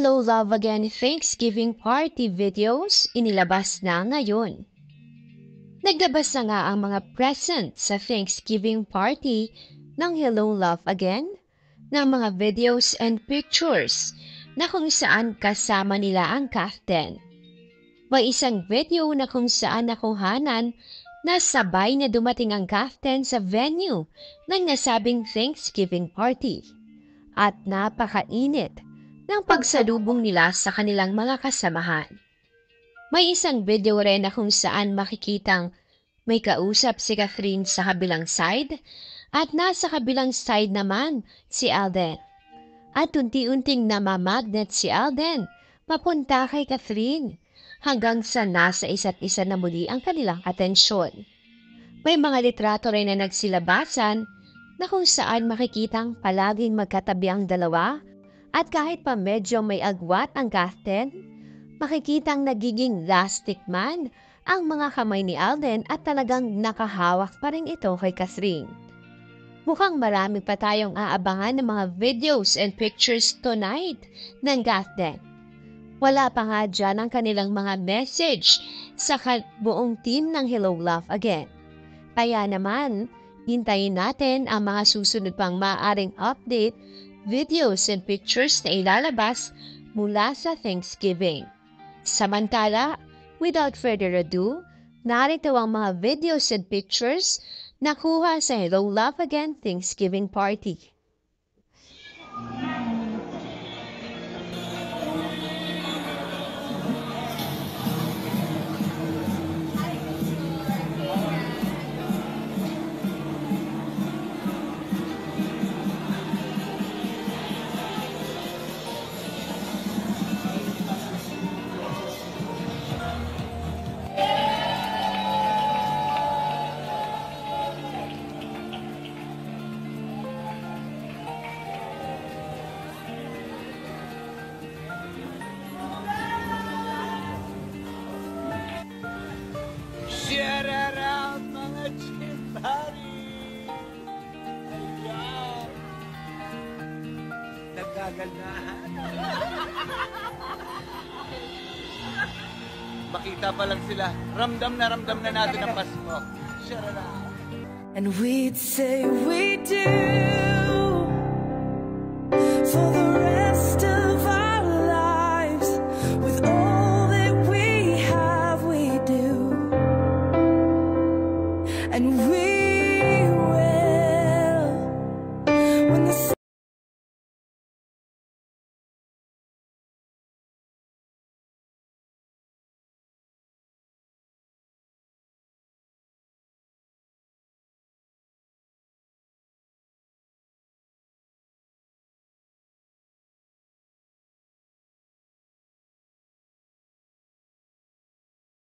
Hello Love Again Thanksgiving Party videos inilabas na ngayon. Naglabas na nga ang mga present sa Thanksgiving party ng Hello Love Again ng mga videos and pictures na kung saan kasama nila ang captain. May isang video na kung saan nakuhanan na sabay na dumating ang captain sa venue ng nasabing Thanksgiving party at napakainit ng pagsalubong nila sa kanilang mga kasamahan. May isang video rin na kung saan makikitang may kausap si Catherine sa kabilang side at nasa kabilang side naman si Alden. At unti-unting namamagnet si Alden papunta kay Catherine hanggang sa nasa isa't isa na muli ang kanilang atensyon. May mga litrato rin na nagsilabasan na kung saan makikitang palaging magkatabi ang dalawa. At kahit pa medyo may agwat ang captain, makikitang nagiging lastic man ang mga kamay ni Alden at talagang nakahawak pa rin ito kay Catherine. Mukhang marami pa tayong aabangan ng mga videos and pictures tonight ng captain. Wala pa nga dyan ang kanilang mga message sa buong team ng Hello Love Again. Kaya naman, hintayin natin ang mga susunod pang maaaring update, videos and pictures na ilalabas mula sa Thanksgiving. Samantala, without further ado, narito ang mga videos and pictures na kuha sa Hello Love Again Thanksgiving Party. Shout out mga chimpari! Ayan! Nagkagandahan! Makita pa lang sila. Ramdam na natin ang Pasko. Shout out! And we'd say we do.